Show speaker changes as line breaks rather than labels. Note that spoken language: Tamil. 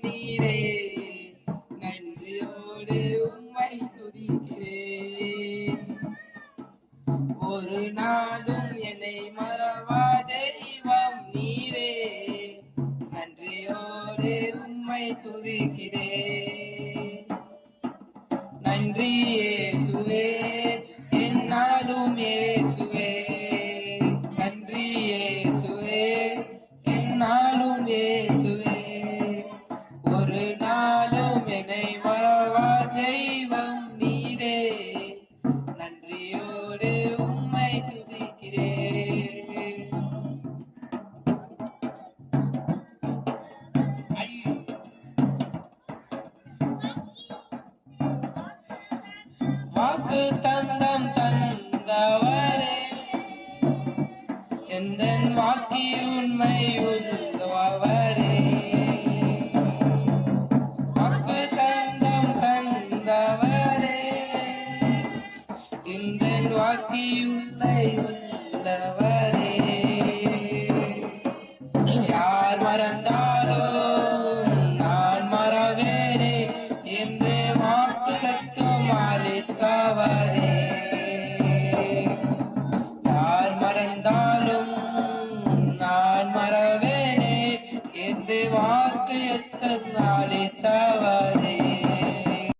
நீரே நன்றியோடு உம்மை துதிக்கிறேன். ஒரு நாளும் என்னை மறவா தெய்வம் நீரே நன்றியோடு உம்மை துதிக்கிறேன். நன்றி இயேசுவே என்னாலும் இயேசுவே நன்றி இயேசுவே என்னாலும் இயேசுவே ஒரு நாளும் என்னை மறவா தெய்வம் நீரே நன்றியோடு உம்மை துதிக்கிறேன். வாக்கு தந்தம் தந்தவரே எந்தன் வாக்கி உண்மை உள்ளவரே. வாக்கு தந்தம் தந்தவரே எந்தன் வாக்கி உண்மை உள்ளவரே. யார் மறந்தாலும் நான் மறவேனே என்று வாக்குத்தத்தம் அளித்தவரே. யார் மறந்தாலும் நான் மறவேனே என்று வாக்குத்தத்தம் அளித்தவரே.